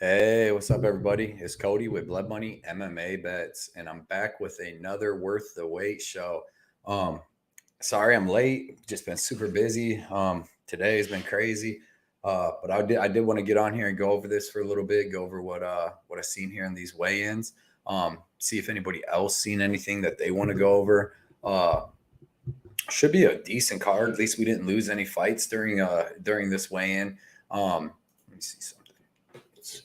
Hey, what's up, everybody? It's Cody with Blood Money MMA Bets, and I'm back with another Worth the Wait show. Um, Sorry I'm late. Just been super busy. Today has been crazy. But I did want to get on here and go over this for a little bit, go over what I've seen here in these weigh-ins. See if anybody else seen anything that they want to go over. Uh, should be a decent card. At least we didn't lose any fights during this weigh-in. Let me see something. Let's see.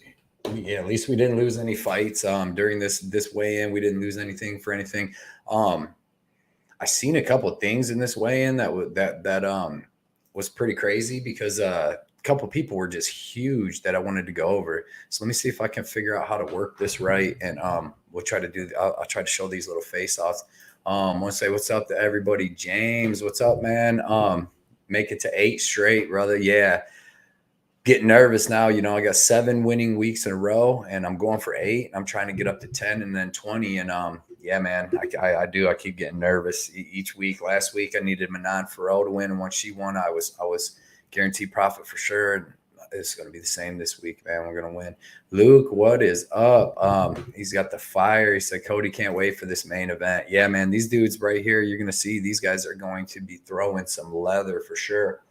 Yeah, at least we didn't lose any fights during this weigh-in. We didn't lose anything for anything. I seen a couple of things in this weigh-in that was pretty crazy because a couple of people were just huge that I wanted to go over. So let me see if I can figure out how to work this right, and we'll try to do. I'll try to show these little face-offs. I want to say what's up to everybody. James, what's up, man? Make it to 8 straight, brother. Yeah, getting nervous now. I got 7 winning weeks in a row, and I'm going for 8. I'm trying to get up to 10 and then 20. And yeah, man, I do. I keep getting nervous each week. Last week, I needed Manon Farrell to win, and once she won, I was guaranteed profit for sure. It's going to be the same this week, man. We're going to win. Luke, what is up? He's got the fire. He said, Cody, can't wait for this main event. Yeah, man, these dudes right here, you're going to see these guys are going to be throwing some leather for sure.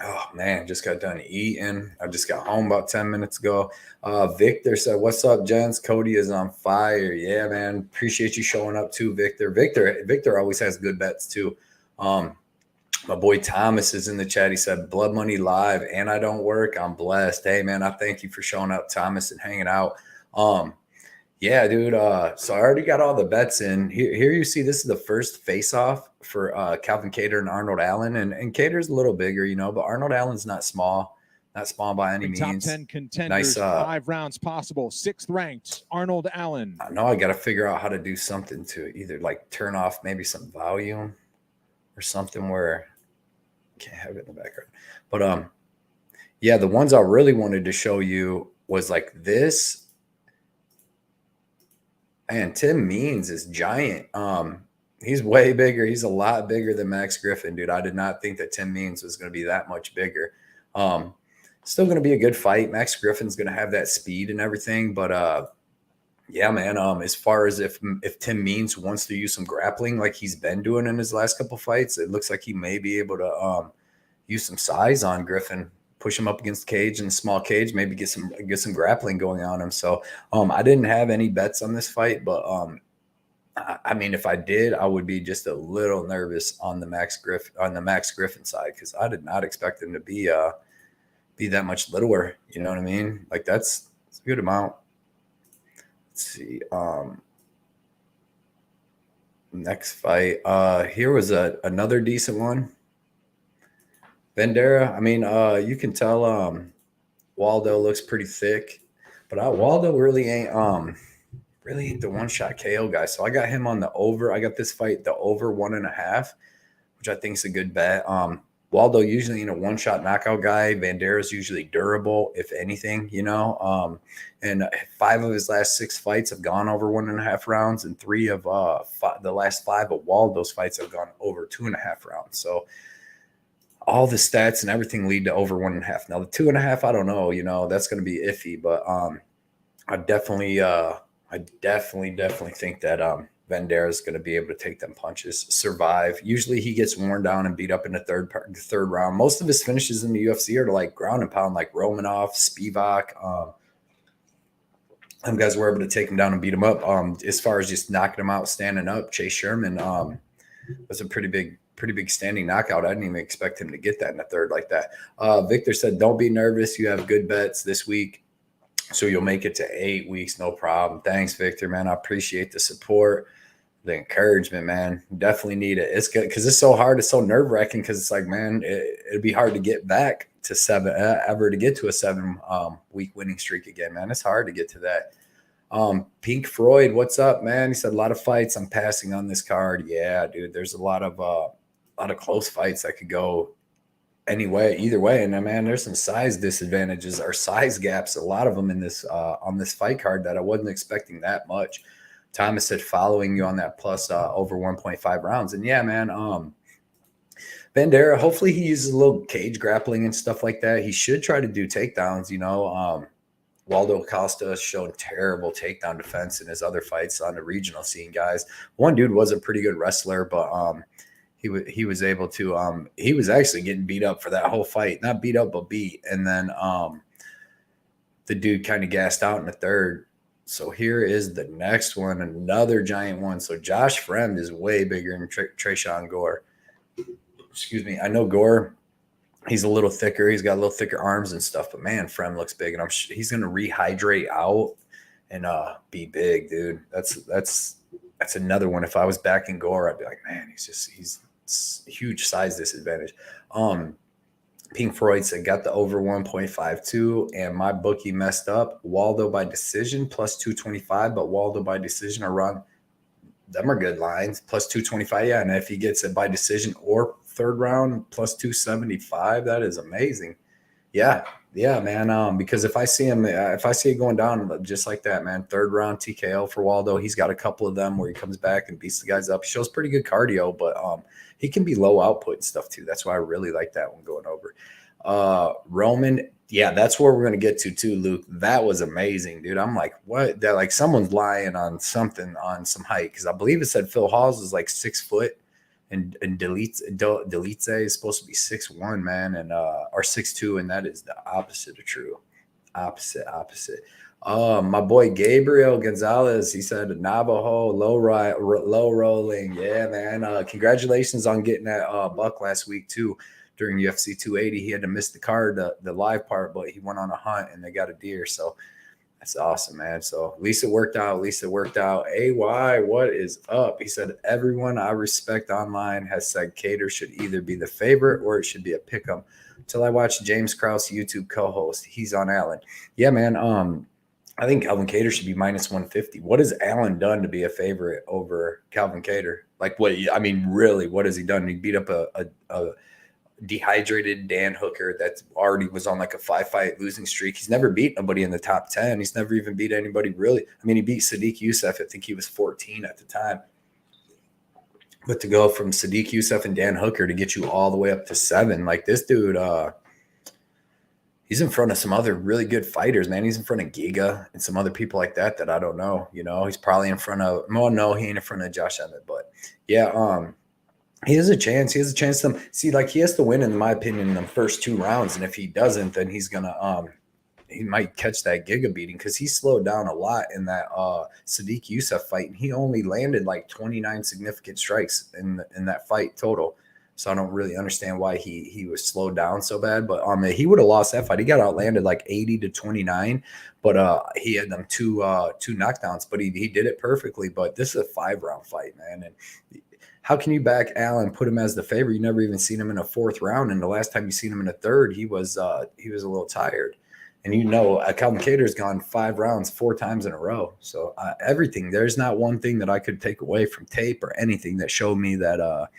Oh, man, just got done eating. I just got home about 10 minutes ago. Victor said, what's up, gents? Cody is on fire. Yeah, man. Appreciate you showing up too, Victor. Victor always has good bets too. My boy Thomas is in the chat. He said, Blood Money Live, and I don't work. I'm blessed. Hey, man, I thank you for showing up, Thomas, and hanging out. Yeah, dude. So I already got all the bets in. Here you see this is the first face-off for Calvin Kattar and Arnold Allen. And Cater's a little bigger, but Arnold Allen's not small by any means. Top 10 contenders, 5 rounds possible. 6th ranked, Arnold Allen. I know I got to figure out how to do something to either like turn off maybe some volume or something where I can't have it in the background. But yeah, the ones I really wanted to show you was like this. And Tim Means is giant. He's way bigger. He's a lot bigger than Max Griffin, dude. I did not think that Tim Means was going to be that much bigger. Still going to be a good fight. Max Griffin's going to have that speed and everything. But yeah, man, as far as if Tim Means wants to use some grappling like he's been doing in his last couple fights, it looks like he may be able to use some size on Griffin. Push him up against the cage in the small cage, maybe get some grappling going on him. So I didn't have any bets on this fight, but I mean, if I did, I would be just a little nervous on the Max Griffin side because I did not expect him to be that much littler. You know what I mean? Like that's a good amount. Let's see. Next fight. Here was another decent one. Vanderaa, I mean, you can tell Waldo looks pretty thick, but Waldo really ain't the one-shot KO guy. So I got him on the over. I got this fight the over 1.5, which I think is a good bet. Waldo usually a one-shot knockout guy. Vanderaa usually durable, if anything, and 5 of his last 6 fights have gone over 1.5 rounds, and 3 of the last 5 of Waldo's fights have gone over 2.5 rounds. So all the stats and everything lead to over 1.5. Now the 2.5, I don't know, that's going to be iffy, but I definitely think that Vanderaa is going to be able to take them punches, survive. Usually he gets worn down and beat up in the third round. Most of his finishes in the UFC are to like ground and pound, like Romanov, Spivak. Them guys were able to take him down and beat him up. As far as just knocking him out, standing up, Chase Sherman was a pretty big standing knockout. I didn't even expect him to get that in the third like that. Victor said, don't be nervous. You have good bets this week, so you'll make it to 8 weeks. No problem. Thanks, Victor, man. I appreciate the support, the encouragement, man. Definitely need it. It's good because it's so hard. It's so nerve-wracking because it's like, man, it'd be hard to get back to 7, ever to get to a 7-week winning streak again, man. It's hard to get to that. Pink Freud, what's up, man? He said a lot of fights I'm passing on this card. Yeah, dude, there's a lot of close fights that could go either way. And man, there's some size disadvantages or size gaps, a lot of them in this on this fight card that I wasn't expecting that much. Thomas said following you on that plus over 1.5 rounds. And yeah, man, Vanderaa, hopefully he uses a little cage grappling and stuff like that. He should try to do takedowns, you know. Waldo Acosta showed terrible takedown defense in his other fights on the regional scene, guys. One dude was a pretty good wrestler, but he was able to he was actually getting beat up for that whole fight. Not beat up, but beat. And then the dude kind of gassed out in the third. So here is the next one, another giant one. So Josh Fremd is way bigger than Tresean Gore. Excuse me. I know Gore, he's a little thicker. He's got a little thicker arms and stuff. But man, Fremd looks big, and he's going to rehydrate out and be big, dude. That's another one. If I was backing Gore, I'd be like, man, he's huge size disadvantage. Pink Freud said got the over 1.52, and my bookie messed up. Waldo by decision plus 225, but Waldo by decision around them are good lines plus 225. Yeah, and if he gets it by decision or third round plus 275, that is amazing. Yeah, man. Because if I see it going down just like that, man, third round TKO for Waldo. He's got a couple of them where he comes back and beats the guys up. He shows pretty good cardio, but he can be low output and stuff too. That's why I really like that one going over. Roman, yeah, that's where we're gonna get to too, Luke. That was amazing, dude. I'm like, what? That like someone's lying on something on some height, because I believe it said Phil Hawes is like 6 foot. And Dolidze is supposed to be 6'1", man, and or 6'2", and that is the opposite of true. Opposite. My boy Gabriel Gonzalez, he said Navajo low rolling. Yeah, man. Congratulations on getting that buck last week too. During UFC 280, he had to miss the card, the live part, but he went on a hunt and they got a deer. So that's awesome, man. So at least it worked out. AY, what is up? He said, everyone I respect online has said Kattar should either be the favorite or it should be a pick'em. Until I watched James Krause, YouTube co-host. He's on Allen. Yeah, man. I think Calvin Kattar should be minus 150. What has Allen done to be a favorite over Calvin Kattar? Like, what? I mean, really, what has he done? He beat up a dehydrated Dan Hooker that already was on like a 5-fight losing streak. He's never beat nobody in the top 10. He's never even beat anybody really. I mean, he beat Sadiq Youssef. I think he was 14 at the time. But to go from Sadiq Youssef and Dan Hooker to get you all the way up to 7, like this dude, he's in front of some other really good fighters, man. He's in front of Giga and some other people like that I don't know. You know, he's probably in front of, well, no, he ain't in front of Josh Emmett, but yeah, he has a chance. He has a chance to see, like, he has to win, in my opinion, in the first 2 rounds. And if he doesn't, then he's gonna he might catch that Giga beating, because he slowed down a lot in that Sadiq Youssef fight, and he only landed like 29 significant strikes in that fight total. So I don't really understand why he was slowed down so bad. But he would have lost that fight. He got outlanded like 80-29, but he had them two knockdowns. But he did it perfectly. But this is a 5-round fight, man, and how can you back Allen, put him as the favorite? You never even seen him in a 4th round, and the last time you seen him in a 3rd, he was a little tired. And you know, Calvin Kattar's gone 5 rounds 4 times in a row. So everything, there's not one thing that I could take away from tape or anything that showed me that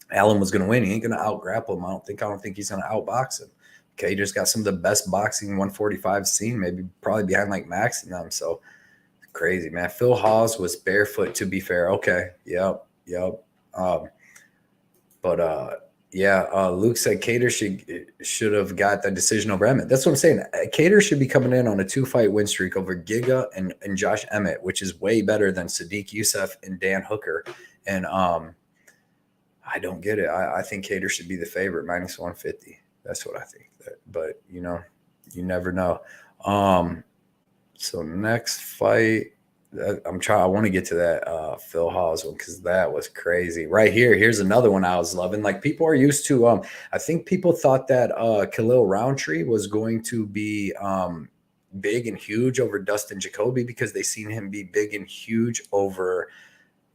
Allen was going to win. He ain't going to out-grapple him. I don't think he's going to outbox him. Kattar's got some of the best boxing 145 scene, maybe probably behind like Max and them. So crazy, man. Phil Hawes was barefoot, to be fair. Okay. Yep. Luke said Kattar should have got the decision over Emmett. That's what I'm saying. Kattar should be coming in on a 2-fight win streak over Giga and Josh Emmett, which is way better than Sadiq Youssef and Dan Hooker. And I don't get it. I think Kattar should be the favorite, minus 150. That's what I think. But you know, you never know. So next fight. I want to get to that Phil Hawes one, because that was crazy. Right here, here's another one I was loving. Like, people are used to I think people thought that Khalil Rountree was going to be big and huge over Dustin Jacoby, because they seen him be big and huge over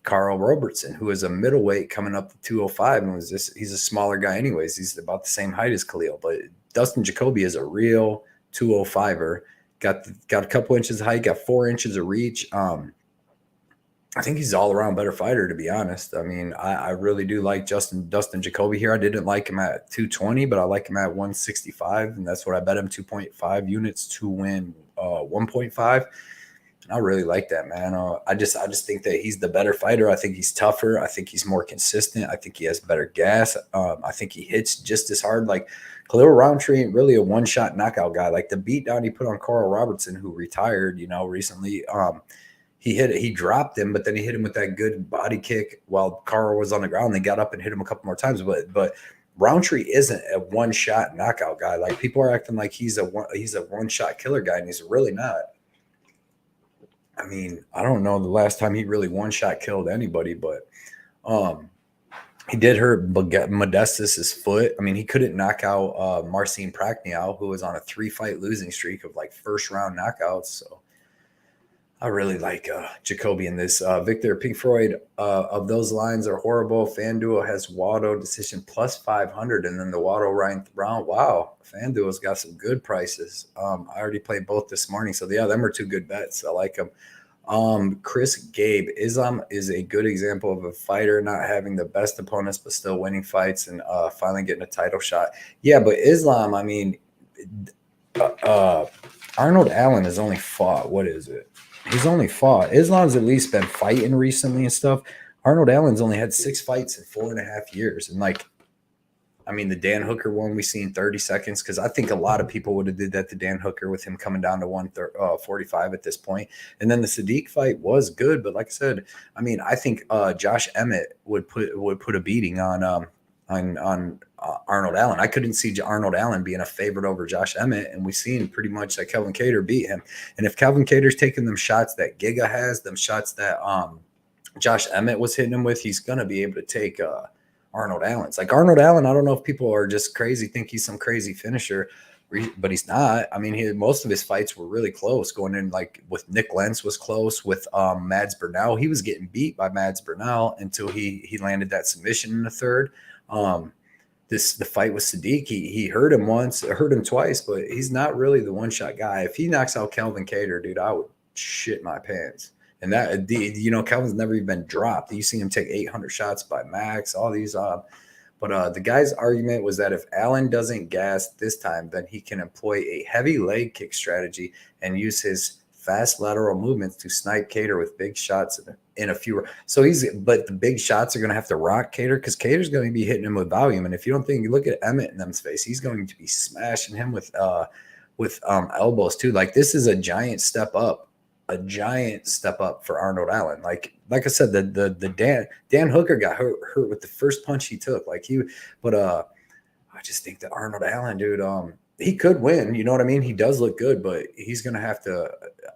Carl Robertson, who is a middleweight coming up to 205, and he's a smaller guy anyways. He's about the same height as Khalil, but Dustin Jacoby is a real 205er. Got a couple inches of height, got 4 inches of reach. I think he's all around better fighter, to be honest. I mean, I really do like Dustin Jacoby here. I didn't like him at 220, but I like him at 165, and that's what I bet him, 2.5 units to win 1.5. I really like that, man. I just think that he's the better fighter. I think he's tougher. I think he's more consistent. I think he has better gas. I think he hits just as hard. Like Khalil Rountree ain't really a one-shot knockout guy. Like the beatdown he put on Carl Robertson, who retired, recently. He dropped him, but then he hit him with that good body kick while Carl was on the ground. They got up and hit him a couple more times, but Rountree isn't a one-shot knockout guy. Like people are acting like he's a one-shot killer guy, and he's really not. I mean, I don't know the last time he really one-shot killed anybody, but he did hurt Modestus's foot. I mean, he couldn't knock out Marcin Prachnio, who was on a 3-fight losing streak of like first-round knockouts. So I really like Jacoby in this. Victor Pinkfreud, of those lines are horrible. FanDuel has Waldo decision plus 500, and then the Waldo round. Wow, FanDuel's got some good prices. I already played both this morning, so yeah, them are two good bets. I like them. Chris Gabe, Islam is a good example of a fighter not having the best opponents but still winning fights and finally getting a title shot. Yeah, but Islam, I mean, Arnold Allen has only fought, what is it? He's only fought. Islam's at least been fighting recently and stuff. Arnold Allen's only had 6 fights in 4.5 years. And like, I mean, the Dan Hooker one we seen 30 seconds, because I think a lot of people would have did that to Dan Hooker with him coming down to 145 at this point. And then the Sadiq fight was good, but like I said, I mean, I think Josh Emmett would put a beating on Arnold Allen. I couldn't see Arnold Allen being a favorite over Josh Emmett, and we've seen pretty much that Kelvin Kattar beat him. And if Kelvin Kattar's taking them shots that Giga has, them shots that Josh Emmett was hitting him with, he's gonna be able to take Arnold Allen's. Like Arnold Allen, I don't know if people are just crazy, think he's some crazy finisher, but he's not. I mean, most of his fights were really close. Going in like with Nick Lentz was close. With Mads Burnell, he was getting beat by Mads Burnell until he landed that submission in the third. The fight with Sadiq, he hurt him once, hurt him twice, but he's not really the one-shot guy. If he knocks out Kelvin Kattar, dude, I would shit my pants. And that, Kelvin's never even been dropped. You see him take 800 shots by Max, all these. But the guy's argument was that if Allen doesn't gas this time, then he can employ a heavy leg kick strategy and use his fast lateral movements to snipe Kattar with big shots in a few. But the big shots are going to have to rock Kattar, because Cater's going to be hitting him with volume. And if you don't think, you look at Emmett in them's face, he's going to be smashing him with elbows too. Like this is a giant step up for Arnold Allen. Like I said, the Dan Hooker got hurt with the first punch he took. I just think that Arnold Allen, dude, he could win. You know what I mean? He does look good, but he's going to have to.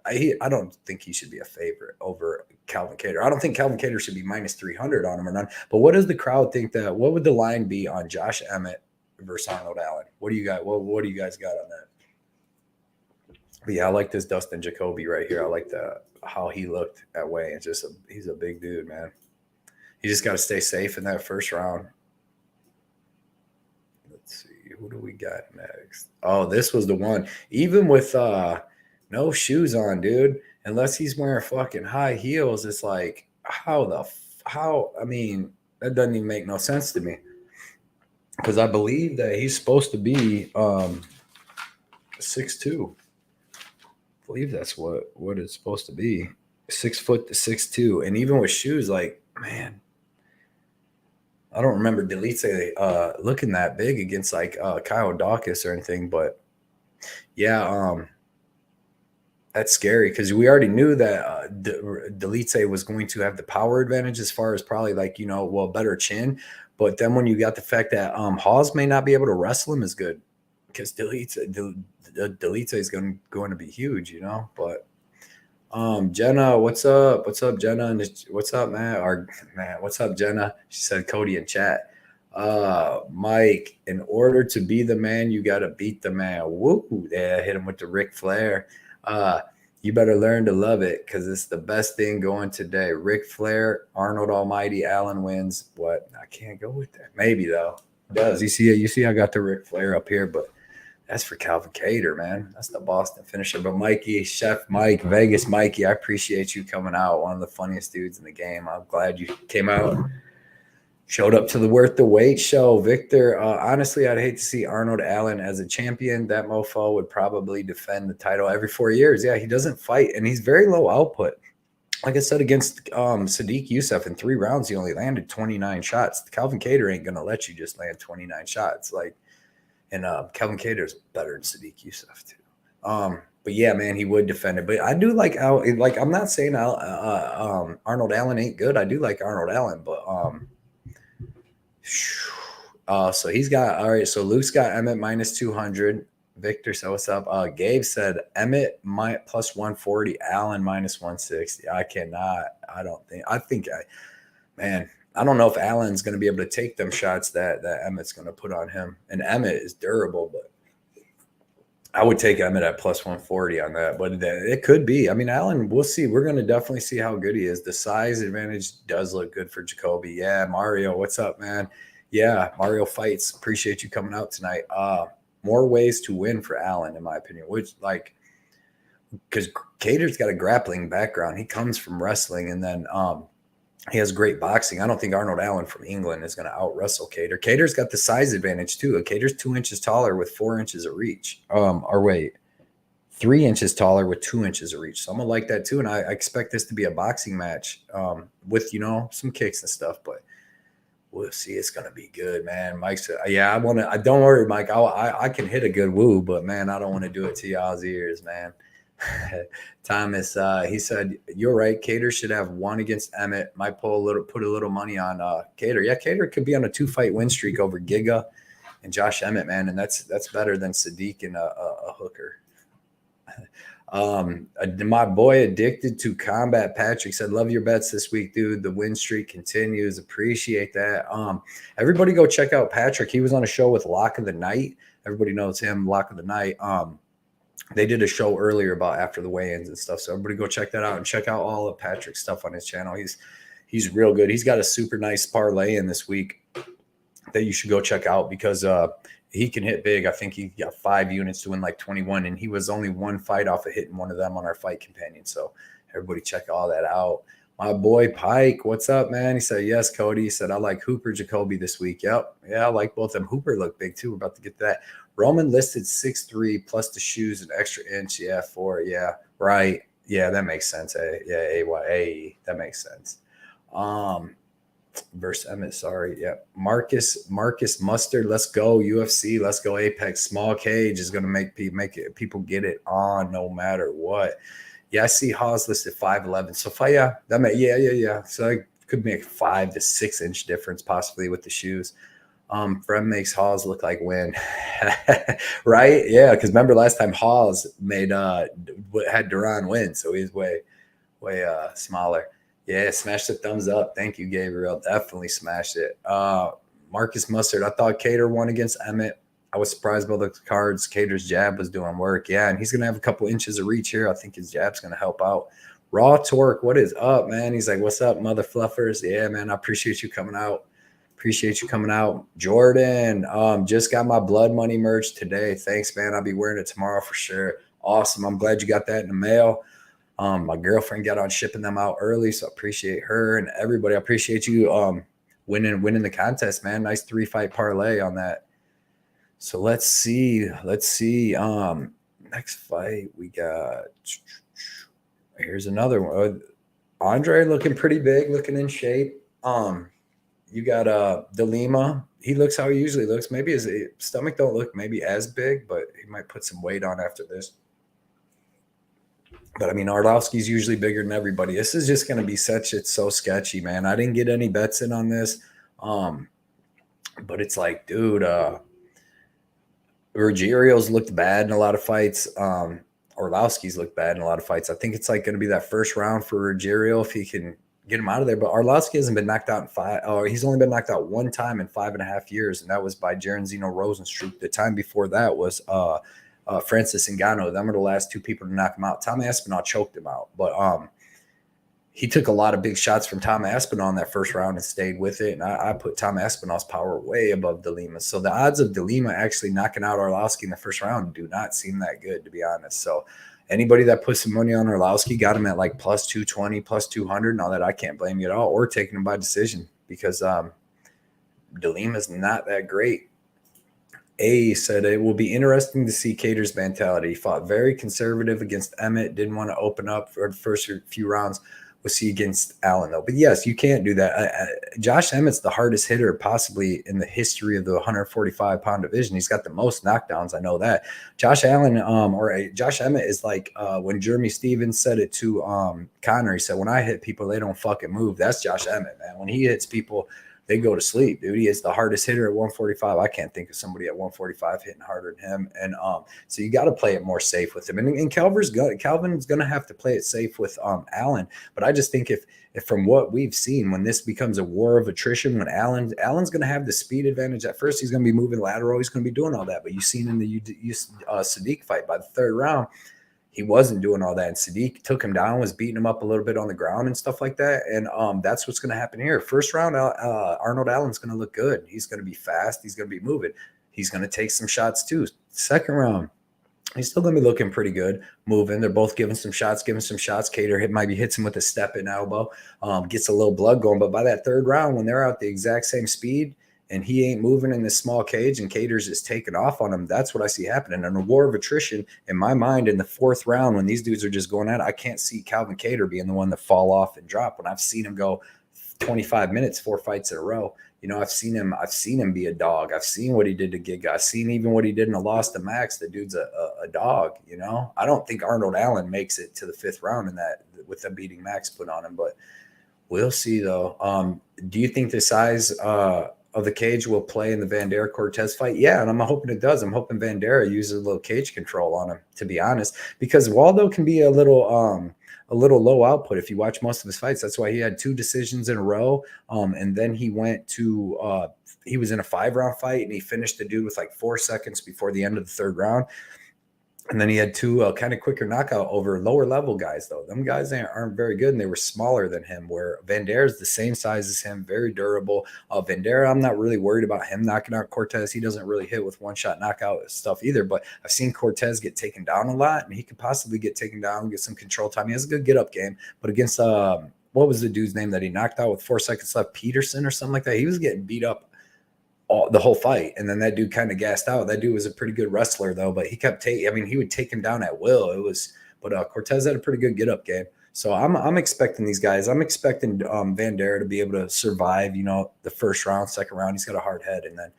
I don't think he should be a favorite over Calvin Kattar. I don't think Calvin Kattar should be minus 300 on him or none. But what does the crowd think that? What would the line be on Josh Emmett versus Arnold Allen? What do you got? What do you guys got on that? But yeah, I like this Dustin Jacoby right here. I like how he looked at weigh. It's he's a big dude, man. You just got to stay safe in that first round. Let's see, who do we got next? Oh, this was the one. Even with no shoes on, dude, unless he's wearing fucking high heels, it's like how I mean, that doesn't even make no sense to me. Because I believe that he's supposed to be 6'2". I believe that's what it's supposed to be. 6 foot to 6'2". And even with shoes, like, man, I don't remember Dolidze looking that big against like Kyle Dawkins or anything, but yeah, that's scary because we already knew that Dolidze was going to have the power advantage as far as probably like, better chin. But then when you got the fact that Hawes may not be able to wrestle him as good, because Dolidze is going to be huge, But Jenna, what's up? What's up, Jenna? And what's up, Matt? What's up, Jenna? She said Cody in chat. Mike, in order to be the man, you got to beat the man. Woo! Yeah, hit him with the Ric Flair. You better learn to love it because it's the best thing going today. Ric Flair, Arnold Almighty, Allen wins. What? I can't go with that. Maybe though. It does. You see, I got the Ric Flair up here, but that's for Calvin Kattar, man. That's the Boston finisher. But Mikey, Chef Mike, Vegas Mikey, I appreciate you coming out. One of the funniest dudes in the game. I'm glad you came out. Showed up to the Worth the Wait show. Victor, honestly, I'd hate to see Arnold Allen as a champion. That mofo would probably defend the title every 4 years. Yeah, he doesn't fight, and he's very low output. Like I said, against Sadiq Youssef in 3 rounds, he only landed 29 shots. Calvin Kattar ain't going to let you just land 29 shots. And Calvin Kattar is better than Sadiq Youssef, too. But yeah, man, he would defend it. But I do like I'm not saying Arnold Allen ain't good. I do like Arnold Allen, but so he's got, all right, so Luke's got Emmett minus 200. Victor, so what's up? Gabe said Emmett plus 140, Allen minus 160. I don't know if Allen's going to be able to take them shots that Emmett's going to put on him. And Emmett is durable, but I would take Emmett at plus 140 on that. But it could be. I mean, Allen, we'll see. We're going to definitely see how good he is. The size advantage does look good for Jacoby. Yeah, Mario, what's up, man? Yeah, Mario Fights. Appreciate you coming out tonight. More ways to win for Allen, in my opinion, because Kattar's got a grappling background. He comes from wrestling, and then he has great boxing. I don't think Arnold Allen from England is going to out-wrestle Kattar. Kattar's got the size advantage, too. Kattar's 2 inches taller with 4 inches of reach. 3 inches taller with 2 inches of reach. So I'm going to like that, too, and I expect this to be a boxing match with, some kicks and stuff, but we'll see. It's gonna be good, man. Mike said, "Yeah, don't worry, Mike. I can hit a good woo, but man, I don't want to do it to y'all's ears, man." Thomas, he said, "You're right. Kattar should have one against Emmett. Might put a little money on Kattar. Yeah, Kattar could be on a 2-fight win streak over Giga and Josh Emmett, man, and that's better than Sadiq and a hooker." My boy Addicted to Combat Patrick said, "Love your bets this week, dude. The win streak continues. Appreciate that." Everybody go check out Patrick. He was on a show with Lock of the Night. Everybody knows him, Lock of the Night. They did a show earlier about after the weigh-ins and stuff. So everybody go check that out and check out all of Patrick's stuff on his channel. He's real good. He's got a super nice parlay in this week that you should go check out because he can hit big. I think he got 5 units to win like 21, and he was only 1 fight off of hitting one of them on our Fight Companion. So everybody check all that out. My boy Pike, what's up, man? He said, "Yes, Cody." He said, "I like Hooper Jacoby this week." Yep. Yeah, I like both of them. Hooper looked big too. We're about to get to that. Roman listed 6'3" plus the shoes, an extra inch. Yeah, 4. Yeah, right. Yeah, that makes sense. AYA. That makes sense. Versus Emmett, sorry. Yeah. Marcus Mustard, let's go. UFC, let's go. Apex. Small cage is going to make people get it on no matter what. Yeah, I see Hawes listed 5'11". So yeah. So it could make 5 to 6 inch difference possibly with the shoes. Fremd makes Hawes look like win. Right? Yeah, because remember last time Hawes had Duran win, so he's way smaller. Yeah, smash the thumbs up. Thank you, Gabriel. Definitely smashed it. Marcus Mustard, I thought Kattar won against Emmett. I was surprised by the cards. Kattar's jab was doing work. Yeah, and he's going to have a couple inches of reach here. I think his jab's going to help out. Raw Torque, what is up, man? He's like, "What's up, mother fluffers?" Yeah, man, I appreciate you coming out. Jordan, just got my Blood Money merch today. Thanks, man. I'll be wearing it tomorrow for sure. Awesome. I'm glad you got that in the mail. My girlfriend got on shipping them out early, so I appreciate her and everybody. I appreciate you winning the contest, man. Nice 3-fight parlay on that. So let's see. Next fight we got. Here's another one. Andrei looking pretty big, looking in shape. You got the Lima. He looks how he usually looks. Maybe his stomach don't look maybe as big, but he might put some weight on after this. But I mean, Arvloski's usually bigger than everybody. This is just going to be it's so sketchy, man. I didn't get any bets in on this. But it's like, dude, Ruggerio's looked bad in a lot of fights. Arvloski's looked bad in a lot of fights. I think it's like going to be that first round for Ruggerio if he can get him out of there. But Arvloski hasn't been knocked out in 5. He's only been knocked out 1 time in 5.5 years, and that was by Jairzinho Rosenstruck. The time before that was Francis Ngannou. Them were the last 2 people to knock him out. Tom Aspinall choked him out, but he took a lot of big shots from Tom Aspinall in that first round and stayed with it. And I put Tom Aspinall's power way above Lima. So the odds of Lima actually knocking out Arvloski in the first round do not seem that good, to be honest. So anybody that put some money on Arvloski got him at like plus 220, plus 200. Now that I can't blame you at all, or taking him by decision because DeLima's not that great. A said it will be interesting to see Kattar's mentality. He fought very conservative against Emmett, didn't want to open up for the first few rounds. We'll see against Allen, though. But yes, you can't do that. Josh Emmett's the hardest hitter possibly in the history of the 145-pound division. He's got the most knockdowns. I know that. Josh Allen Josh Emmett is like when Jeremy Stevens said it to Conor. He said, when I hit people, they don't fucking move. That's Josh Emmett, man. When he hits people, they go to sleep, dude. He is the hardest hitter at 145. I can't think of somebody at 145 hitting harder than him. And so you got to play it more safe with him. And Calvin's going to have to play it safe with Allen. But I just think if from what we've seen, when this becomes a war of attrition, when Allen's going to have the speed advantage at first, he's going to be moving lateral. He's going to be doing all that. But you've seen in the Sadiq fight, by the third round, he wasn't doing all that. And Sadiq took him down, was beating him up a little bit on the ground and stuff like that. And that's what's going to happen here. First round, Arnold Allen's going to look good. He's going to be fast. He's going to be moving. He's going to take some shots too. Second round, he's still going to be looking pretty good, moving. They're both giving some shots. Kattar maybe hits him with a step in elbow, gets a little blood going. But by that third round, when they're out the exact same speed, and he ain't moving in this small cage, and Kattar's just taking off on him, that's what I see happening. And a war of attrition, in my mind, in the fourth round, when these dudes are just going at it, I can't see Calvin Kattar being the one to fall off and drop. When I've seen him go 25 minutes, 4 fights in a row, I've seen him be a dog. I've seen what he did to Giga. I've seen even what he did in a loss to Max. The dude's a dog, I don't think Arnold Allen makes it to the fifth round in that with the beating Max put on him, but we'll see though. Do you think the size of the cage will play in the Vanderaa Cortes fight? Yeah, and I'm hoping it does. I'm hoping Vanderaa uses a little cage control on him, to be honest, because Waldo can be a little low output if you watch most of his fights. That's why he had 2 decisions in a row. And then he went to he was in a 5-round fight and he finished the dude with like 4 seconds before the end of the third round. And then he had 2 kind of quicker knockout over lower level guys, though. Them guys aren't very good, and they were smaller than him, where Vanderaa is the same size as him, very durable. Vanderaa, I'm not really worried about him knocking out Cortes. He doesn't really hit with one-shot knockout stuff either, but I've seen Cortes get taken down a lot, and he could possibly get taken down, get some control time. He has a good get-up game, but against what was the dude's name that he knocked out with 4 seconds left? Peterson or something like that. He was getting beat up the whole fight, and then that dude kind of gassed out. That dude was a pretty good wrestler though, but he kept he would take him down at will. But Cortes had a pretty good get up game. So I'm expecting these guys. I'm expecting Vanderaa to be able to survive, the first round, second round. He's got a hard head, and then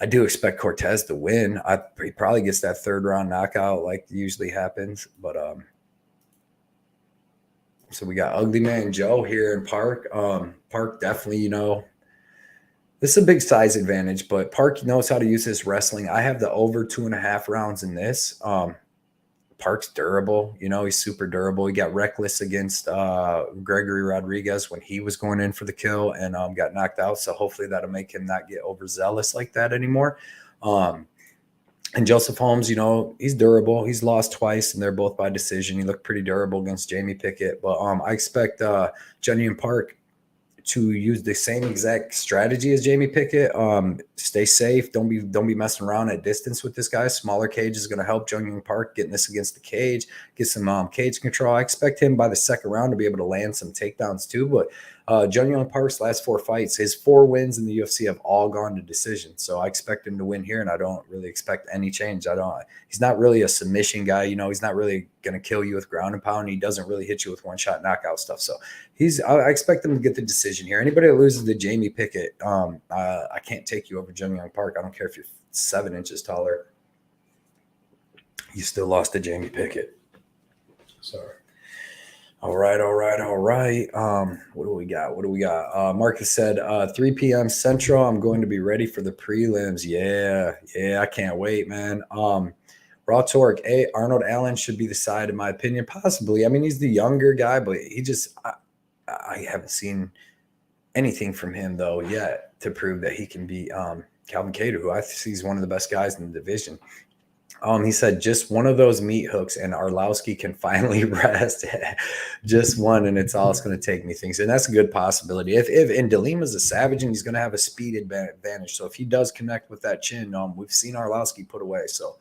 I do expect Cortes to win. He probably gets that third round knockout like usually happens, but so we got Ugly Man Joe here in Park. Park definitely, this is a big size advantage, but Park knows how to use his wrestling. I have the over 2.5 rounds in this. Park's durable. He's super durable. He got reckless against Gregory Rodriguez when he was going in for the kill and got knocked out. So hopefully that'll make him not get overzealous like that anymore. And Joseph Holmes, he's durable. He's lost twice, and they're both by decision. He looked pretty durable against Jamie Pickett. But I expect Junior Park to use the same exact strategy as Jamie Pickett. Stay safe. Don't be messing around at distance with this guy. Smaller cage is going to help Jung Young Park getting this against the cage, get some cage control. I expect him by the second round to be able to land some takedowns too. But Jung Young Park's last 4 fights, his 4 wins in the UFC have all gone to decision. So I expect him to win here, and I don't really expect any change. He's not really a submission guy. He's not really going to kill you with ground and pound. He doesn't really hit you with one-shot knockout stuff. So I expect him to get the decision here. Anybody that loses to Jamie Pickett, I can't take you over Jung Young Park. I don't care if you're 7 inches taller. You still lost to Jamie Pickett. Sorry. All right. What do we got? Marcus said 3 p.m. Central. I'm going to be ready for the prelims. Yeah, I can't wait, man. Raw Torque. Arnold Allen should be the side, in my opinion. Possibly. I mean, he's the younger guy, but he just I haven't seen anything from him though yet to prove that he can be Calvin Kattar, who I see is one of the best guys in the division. He said just one of those meat hooks and Arvloski can finally rest. Just one, and it's all it's going to take, me thinks. And that's a good possibility. If and DeLima's a savage, and he's going to have a speed advantage. So if he does connect with that chin, we've seen Arvloski put away. So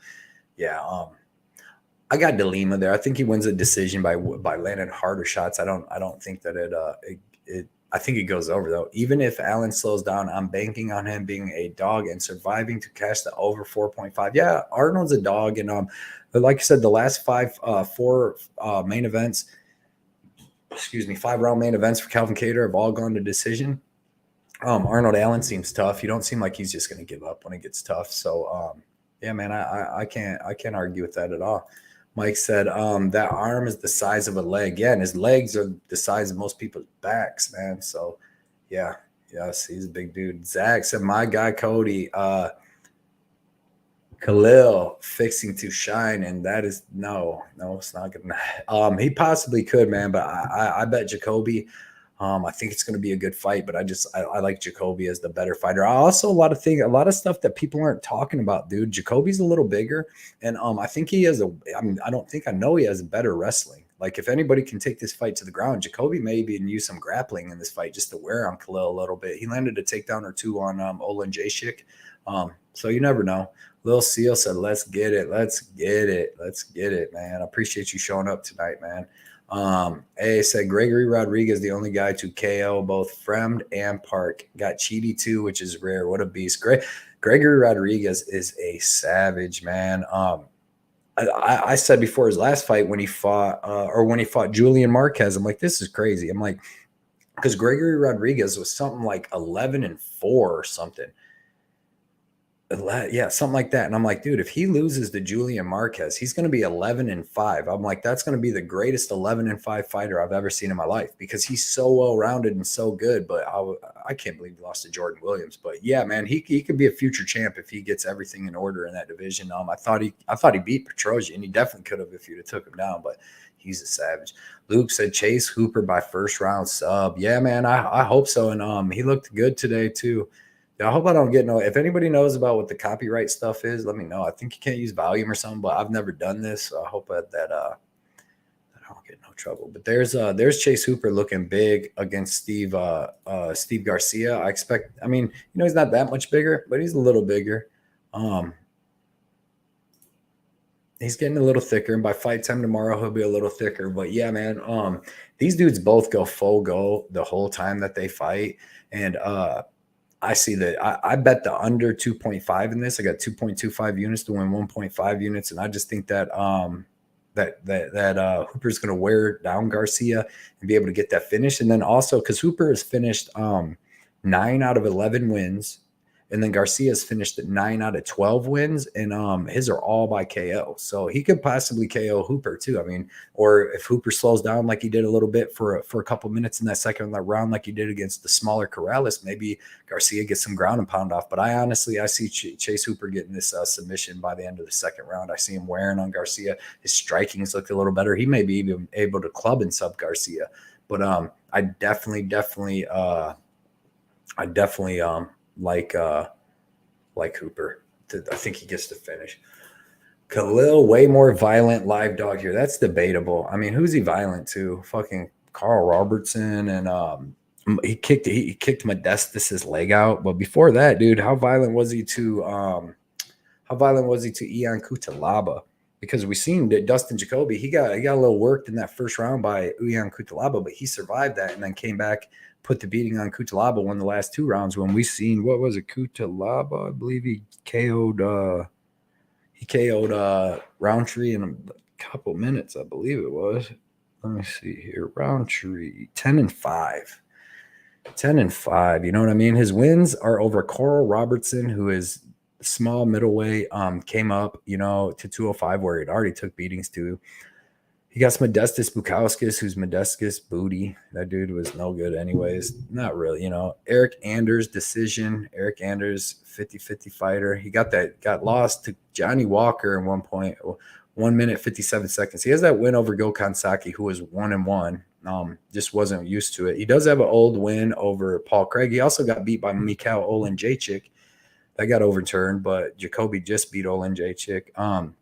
yeah, I got DeLima there. I think he wins a decision by landing harder shots. I don't think that I think he goes over, though. Even if Allen slows down, I'm banking on him being a dog and surviving to cash the over 4.5. Yeah, Arnold's a dog. And but like I said, the last four main events, 5-round main events for Calvin Kattar have all gone to decision. Arnold Allen seems tough. You don't seem like he's just going to give up when it gets tough. So, yeah, man, I can't argue with that at all. Mike said, that arm is the size of a leg. Yeah, and his legs are the size of most people's backs, man. So, yeah, yes, he's a big dude. Zach said, my guy Cody, Khalil fixing to shine, and that is no, it's not gonna. He possibly could, man, but I bet Jacoby. I think it's going to be a good fight, but I like Jacoby as the better fighter. I also a lot of stuff that people aren't talking about, dude. Jacoby's a little bigger, and I think he has I know he has better wrestling. Like if anybody can take this fight to the ground, Jacoby may even use some grappling in this fight just to wear on Khalil a little bit. He landed a takedown or two on Olin Jacek. So you never know. Lil Seal said, let's get it, man. I appreciate you showing up tonight, man. A said Gregory Rodriguez, the only guy to KO both Fremd and Park. Got Cheaty too, which is rare. What a beast. Gregory Rodriguez is a savage, man. I said before his last fight when he fought Julian Marquez, I'm like, this is crazy. I'm like, because Gregory Rodriguez was something like 11-4 or something. Yeah, something like that. And I'm like, dude, if he loses to Julian Marquez, he's going to be 11-5. I'm like, that's going to be the greatest 11-5 fighter I've ever seen in my life because he's so well-rounded and so good. But I can't believe he lost to Jordan Williams. But yeah, man, he could be a future champ if he gets everything in order in that division. I thought he beat Tresean, and he definitely could have if you'd have took him down. But he's a savage. Luke said Chase Hooper by first round sub. Yeah, man, I hope so. And he looked good today too. Yeah, I hope I don't get if anybody knows about what the copyright stuff is, let me know. I think you can't use volume or something, but I've never done this. So I hope that I don't get no trouble. But there's Chase Hooper looking big against Steve Garcia. He's not that much bigger, but he's a little bigger. He's getting a little thicker, and by fight time tomorrow, he'll be a little thicker. But yeah, man, these dudes both go full go the whole time that they fight. And I see that I bet the under 2.5 in this. I got 2.25 units to win 1.5 units. And I just think that Hooper's going to wear down Garcia and be able to get that finish. And then also because Hooper has finished 9 out of 11 wins. And then Garcia's finished at 9 out of 12 wins, and his are all by KO. So he could possibly KO Hooper too. I mean, or if Hooper slows down like he did a little bit for a couple minutes in that second round, like he did against the smaller Corrales, maybe Garcia gets some ground and pound off. But I see Chase Hooper getting this submission by the end of the second round. I see him wearing on Garcia. His striking's looked a little better. He may be even able to club and sub Garcia. But I definitely like Hooper. I think he gets to finish. Khalil, way more violent live dog here. That's debatable. I mean, who's he violent to? Fucking Carl Robertson, and he kicked Modestus's leg out. But before that, dude, how violent was he to Ion Cutelaba? Because we seen that Dustin Jacoby, he got a little worked in that first round by Ion Cutelaba, but he survived that and then came back, put the beating on Cutelaba, won the last 2 rounds. When we seen, what was it, Cutelaba? I believe he KO'd Rountree in a couple minutes, I believe it was. Let me see here. Rountree 10-5. 10-5. You know what I mean? His wins are over Carl Robertson, who is small middleweight, came up, to 205 where he'd already took beatings to. He got Modestus Bukauskas, who's Modestus booty. That dude was no good anyways. Not really, Eric Anders decision. Eric Anders, 50-50 fighter. He got lost to Johnny Walker in 1 minute, 57 seconds. He has that win over Gokhan Saki, who was 1-1. Just wasn't used to it. He does have an old win over Paul Craig. He also got beat by Mikhail Olin Jacek. That got overturned, but Jacoby just beat Olin Jacek.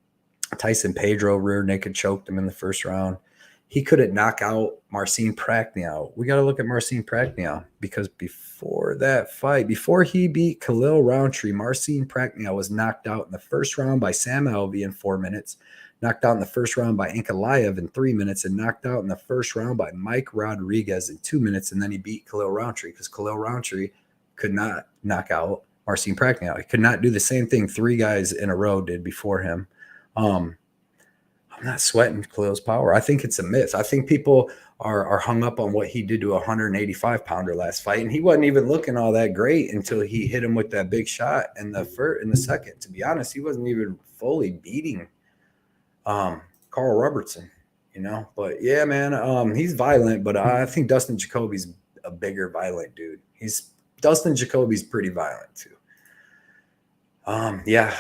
Tyson Pedro rear naked choked him in the first round. he couldn't knock out Marcin Prachnio. We got to look at Marcin Prachnio because before that fight, before he beat Khalil Rountree, Marcin Prachnio was knocked out in the first round by Sam Alvey in 4 minutes, knocked out in the first round by Ankalaev in 3 minutes, and knocked out in the first round by Mike Rodriguez in 2 minutes. And then he beat Khalil Rountree because Khalil Rountree could not knock out Marcin Prachnio. He could not do the same thing 3 guys in a row did before him. I'm not sweating Khalil's power. I think it's a myth. I think people are hung up on what he did to a 185-pounder last fight, and he wasn't even looking all that great until he hit him with that big shot in the second. To be honest, he wasn't even fully beating Carl Robertson, you know. But yeah, man, he's violent, but I think Dustin Jacoby's a bigger violent dude. Dustin Jacoby's pretty violent too. Yeah.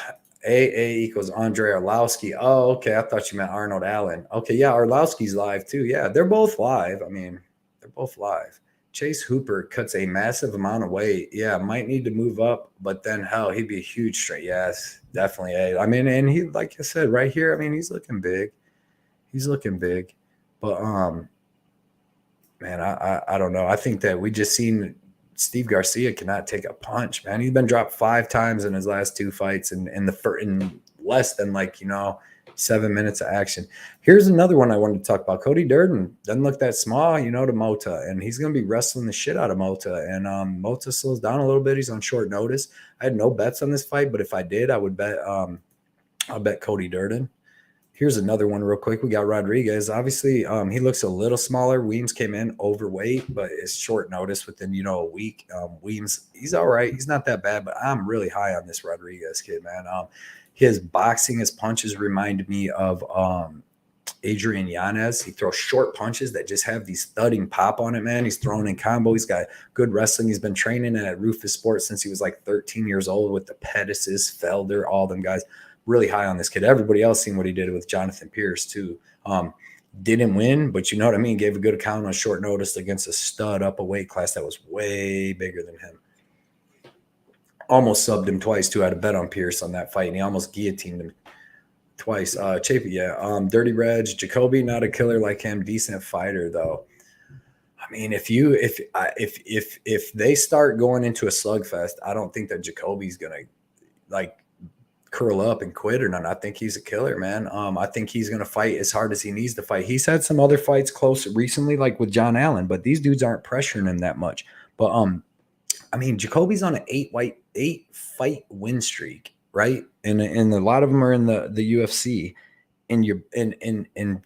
AA equals Andrei Arvloski. Oh, okay. I thought you meant Arnold Allen. Okay, yeah, Arvloski's live too. Yeah, they're both live. I mean, they're both live. Chase Hooper cuts a massive amount of weight. Yeah, might need to move up, but then hell, he'd be a huge straight. Yes, definitely. I mean, and he, like I said, right here, I mean, he's looking big. He's looking big. But man, I don't know. I think that we just seen Steve Garcia cannot take a punch, man. He's been dropped 5 times in his last 2 fights in less than 7 minutes of action. Here's another one I wanted to talk about. Cody Durden doesn't look that small, to Mota, and he's going to be wrestling the shit out of Mota. And Mota slows down a little bit. He's on short notice. I had no bets on this fight, but if I did, I would bet. I'll bet Cody Durden. Here's another one real quick. We got Rodriguez. Obviously, he looks a little smaller. Weems came in overweight, but it's short notice within, a week. Weems, he's all right. He's not that bad, but I'm really high on this Rodriguez kid, man. His boxing, his punches remind me of Adrian Yanez. He throws short punches that just have these thudding pop on it, man. He's throwing in combo. He's got good wrestling. He's been training at Rufus Sports since he was 13 years old with the Pettises, Felder, all them guys. Really high on this kid. Everybody else seen what he did with Jonathan Pierce too. Didn't win, but you know what I mean? Gave a good account on short notice against a stud up a weight class that was way bigger than him. Almost subbed him twice too. I had a bet on Pierce on that fight, and he almost guillotined him twice. Chapey, yeah. Dirty Reg, Jacoby, not a killer like him. Decent fighter though. I mean, if they start going into a slugfest, I don't think that Jacoby's gonna curl up and quit or not. I think he's a killer, man. I think he's going to fight as hard as he needs to fight. He's had some other fights close recently, like with John Allen, but these dudes aren't pressuring him that much. But I mean, Jacoby's on an 8-fight win streak, right? And a lot of them are in the UFC. And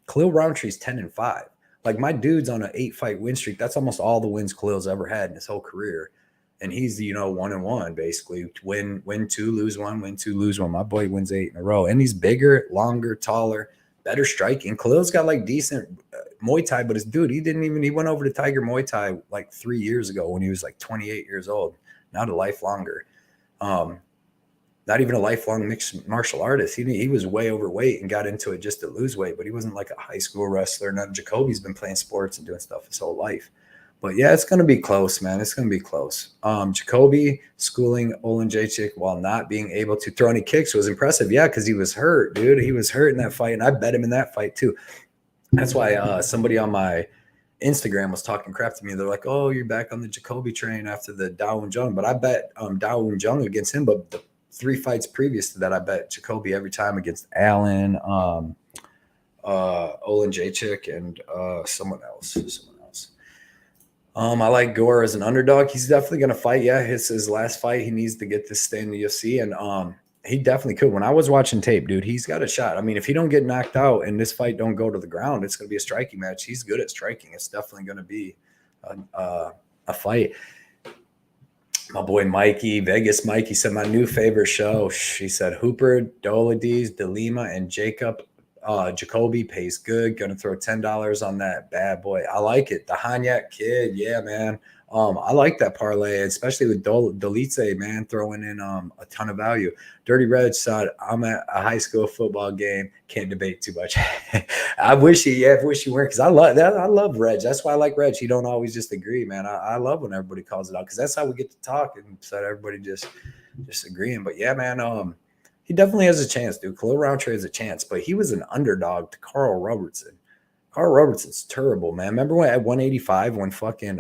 Khalil Rountree's 10-5. Like my dude's on an 8-fight win streak. That's almost all the wins Khalil's ever had in his whole career. And he's, 1-1 basically. Win 2, lose 1, win 2, lose 1. My boy wins 8 in a row. And he's bigger, longer, taller, better striking. Khalil's got decent Muay Thai, but he went over to Tiger Muay Thai 3 years ago when he was 28 years old. Not a lifelonger. Not even a lifelong mixed martial artist. He was way overweight and got into it just to lose weight, but he wasn't like a high school wrestler. Now Jacoby's been playing sports and doing stuff his whole life. But yeah, it's going to be close, man. It's going to be close. Jacoby schooling Dolidze while not being able to throw any kicks was impressive. Yeah, because he was hurt, dude. He was hurt in that fight, and I bet him in that fight too. That's why somebody on my Instagram was talking crap to me. They're like, "Oh, you're back on the Jacoby train after the Dawoon Jung." But I bet Dawoon Jung against him. But the 3 fights previous to that, I bet Jacoby every time against Allen, Dolidze, and someone else. I like Gore as an underdog. He's definitely going to fight. Yeah, his last fight. He needs to get this stay in the UFC, and he definitely could. When I was watching tape, dude, he's got a shot. I mean, if he don't get knocked out and this fight don't go to the ground, it's going to be a striking match. He's good at striking. It's definitely going to be a fight. My boy Mikey, Vegas Mikey said, my new favorite show. He said, Hooper, Dolidze, Lima, and Jacoby pays good. Gonna throw $10 on that bad boy. I like it. The Hanyak kid, yeah, man. I like that parlay, especially with Dolidze, man, throwing in a ton of value. Dirty Reg said, I'm at a high school football game. Can't debate too much. I wish he weren't, because I love that. I love Reg. That's why I like Reg. He don't always just agree, man. I love when everybody calls it out, because that's how we get to talk instead of everybody just agreeing. But yeah, man, he definitely has a chance, dude. Khalil Rountree has a chance, but he was an underdog to Carl Robertson. Carl Robertson's terrible, man. Remember when at 185 when fucking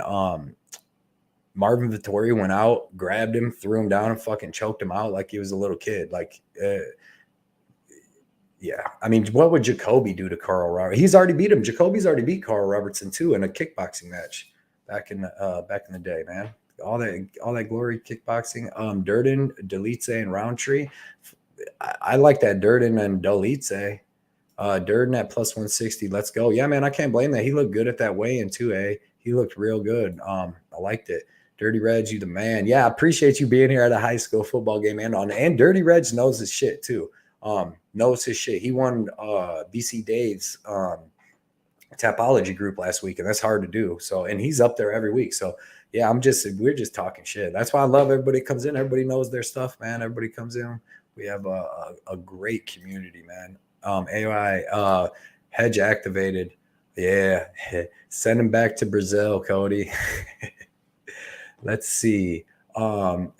Marvin Vettori went out, grabbed him, threw him down, and fucking choked him out like he was a little kid. Like, yeah. I mean, what would Jacoby do to Carl Robertson? He's already beat him. Jacoby's already beat Carl Robertson too in a kickboxing match back in the day, man. All that glory kickboxing. Durden, Dolidze, and Rountree. I like that Durden and Dolidze. Durden at plus 160. Let's go. Yeah, man. I can't blame that. He looked good at that weigh-in too, He looked real good. I liked it. Dirty Reg, you the man. Yeah, I appreciate you being here at a high school football game and Dirty Reg knows his shit too. Knows his shit. He won BC Dave's Tapology group last week, and that's hard to do. So, and he's up there every week. So, yeah, we're just talking shit. That's why I love everybody comes in. Everybody knows their stuff, man. Everybody comes in. We have a great community, man. AI hedge activated. Yeah, send him back to Brazil, Cody. Let's see.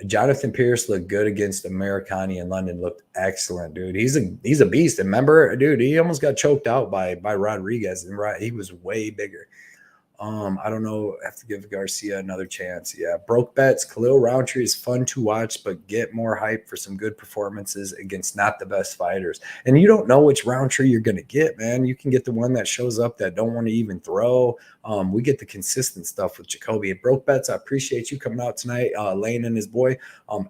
Jonathan Pierce looked good against Americani in London. Looked excellent, dude. He's a beast. And remember, dude, he almost got choked out by Rodriguez, and he was way bigger. I don't know. I have to give Garcia another chance. Yeah, broke bets. Khalil Rountree is fun to watch, but get more hype for some good performances against not the best fighters. And you don't know which Rountree you're gonna get, man. You can get the one that shows up that don't want to even throw. We get the consistent stuff with Jacoby. Broke bets. I appreciate you coming out tonight, Lane and his boy.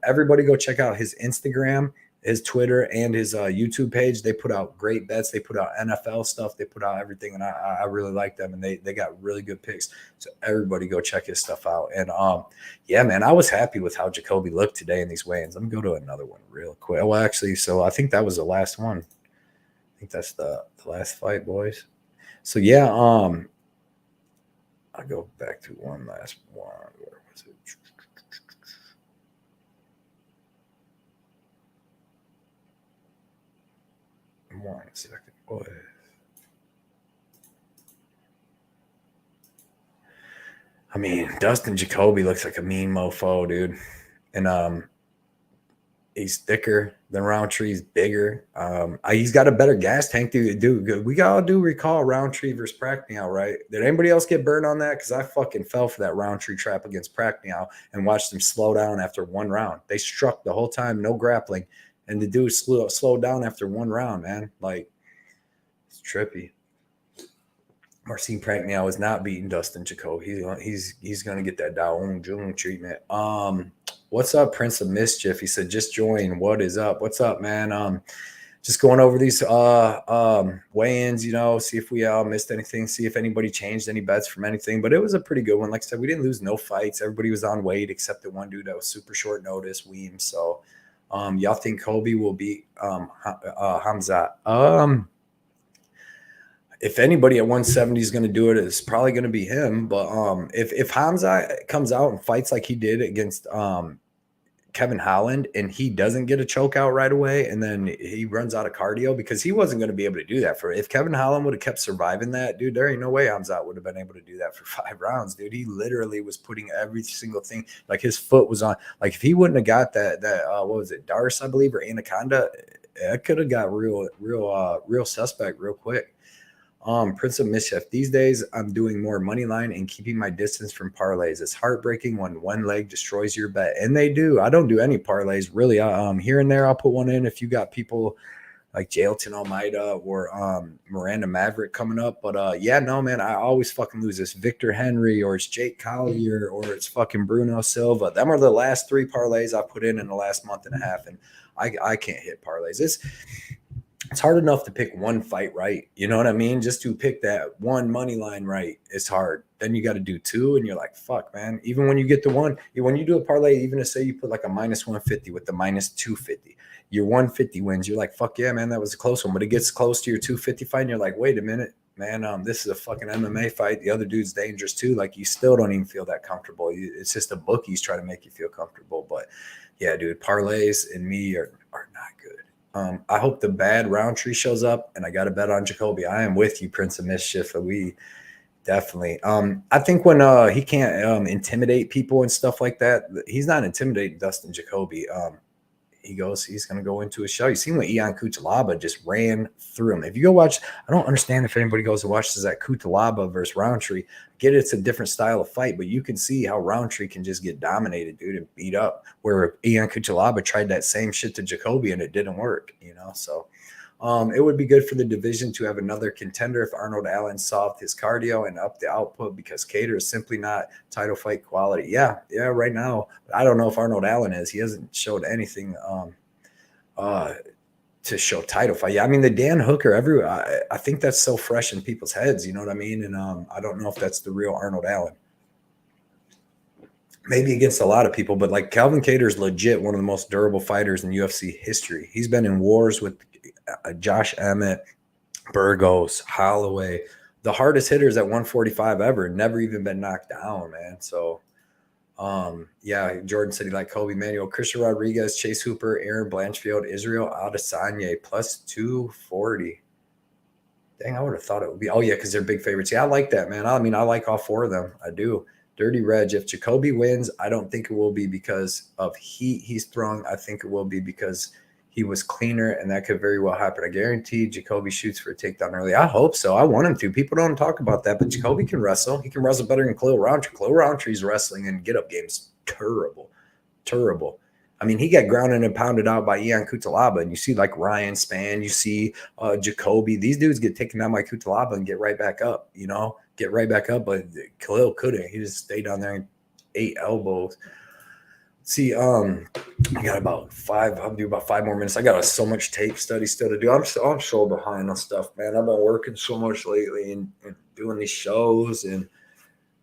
Everybody go check out his Instagram, his Twitter, and his YouTube page. They put out great bets. They put out NFL stuff. They put out everything, and I really like them, and they got really good picks. So everybody go check his stuff out. And yeah, man, I was happy with how Jacoby looked today in these weigh-ins. Let me go to another one real quick. Well, actually, so I think that was the last one. I think that's the last fight, boys. So yeah, I'll go back to one last one. Where was it? One second, boy. I mean, Dustin Jacoby looks like a mean mofo, dude. And he's thicker than Rountree. He's bigger. He's got a better gas tank, dude. We gotta do recall Rountree versus Prachniow, right? Did anybody else get burned on that? Because I fucking fell for that Rountree trap against Prachniow and watched him slow down after one round. They struck the whole time, no grappling, and the dude slowed down after one round, man. Like, it's trippy. Marcin Prachniow is not beating Dustin Jacoby. He's gonna get that Daong Jung treatment. What's up, Prince of Mischief? He said, just join. What is up? What's up, man? Just going over these weigh-ins, see if we missed anything, see if anybody changed any bets from anything. But it was a pretty good one. Like I said, we didn't lose no fights. Everybody was on weight except the one dude that was super short notice, Weems. So y'all think Kobe will beat Hamza? If anybody at 170 is going to do it, it's probably going to be him. But if Hamza comes out and fights like he did against Kevin Holland and he doesn't get a choke out right away and then he runs out of cardio, because he wasn't going to be able to do that. If Kevin Holland would have kept surviving that, dude, there ain't no way Hamza would have been able to do that for 5 rounds, dude. He literally was putting every single thing, like his foot was on. Like if he wouldn't have got that what was it, Darce, I believe, or Anaconda, it could have got real suspect real quick. Prince of Mischief. These days, I'm doing more money line and keeping my distance from parlays. It's heartbreaking when one leg destroys your bet, and they do. I don't do any parlays really. Here and there, I'll put one in if you got people like Jailton Almeida or Miranda Maverick coming up. But yeah, no, man, I always fucking lose. It's Victor Henry or it's Jake Collier or it's fucking Bruno Silva. Them are the last 3 parlays I put in the last month and a half, and I can't hit parlays. It's hard enough to pick one fight right. You know what I mean? Just to pick that one money line right is hard. Then you got to do 2, and you're like, fuck, man. Even when you get the one, when you do a parlay, even to say you put like a minus 150 with the minus 250, your 150 wins. You're like, fuck yeah, man, that was a close one. But it gets close to your 250 fight, and you're like, wait a minute, man, this is a fucking MMA fight. The other dude's dangerous too. Like, you still don't even feel that comfortable. It's just a bookie's trying to make you feel comfortable. But yeah, dude, parlays and me are not good. I hope the bad Rountree shows up, and I got to bet on Jacoby. I am with you, Prince of Mischief. We definitely. I think when he can't intimidate people and stuff like that, he's not intimidating Dustin Jacoby. he's going to go into a show. You seen what Ion Cutelaba just ran through him. If you go watch, I don't understand if anybody goes and watches that Cutelaba versus Rountree. Get it's a different style of fight, but you can see how Rountree can just get dominated, dude, and beat up. Where Ion Cutelaba tried that same shit to Jacoby and it didn't work, So it would be good for the division to have another contender if Arnold Allen solved his cardio and upped the output, because Kattar is simply not title fight quality. Yeah, right now. I don't know if Arnold Allen is. He hasn't showed anything to show title fight. Yeah, I mean, the Dan Hooker, I think that's so fresh in people's heads, you know what I mean? And I don't know if that's the real Arnold Allen. Maybe against a lot of people, but like Calvin Kattar is legit one of the most durable fighters in UFC history. He's been in wars with Josh Emmett, Burgos, Holloway, the hardest hitters at 145 ever, never even been knocked down, man. So, yeah, Jordan said he liked Kobe Manuel, Christian Rodriguez, Chase Hooper, Aaron Blanchfield, Israel Adesanya, plus 240. Dang, I would have thought it would be. Oh, yeah, because they're big favorites. Yeah, I like that, man. I mean, I like all four of them. I do. Dirty Reg, if Jacoby wins, I don't think it will be because of heat he's throwing. I think it will be because he was cleaner, and that could very well happen. I guarantee Jacoby shoots for a takedown early. I hope so. I want him to. People don't talk about that, but Jacoby can wrestle. He can wrestle better than Khalil Rountree. Khalil Rountree's wrestling and get-up game's terrible. I mean, he got grounded and pounded out by Ion Cutelaba, and you see like Ryan Spann, you see Jacoby. These dudes get taken down by Cutelaba and get right back up, but Khalil couldn't. He just stayed down there and ate elbows. See, I got about 5. I'll do about 5 more minutes. I got so much tape study still to do. I'm so behind on stuff, man. I've been working so much lately and doing these shows, and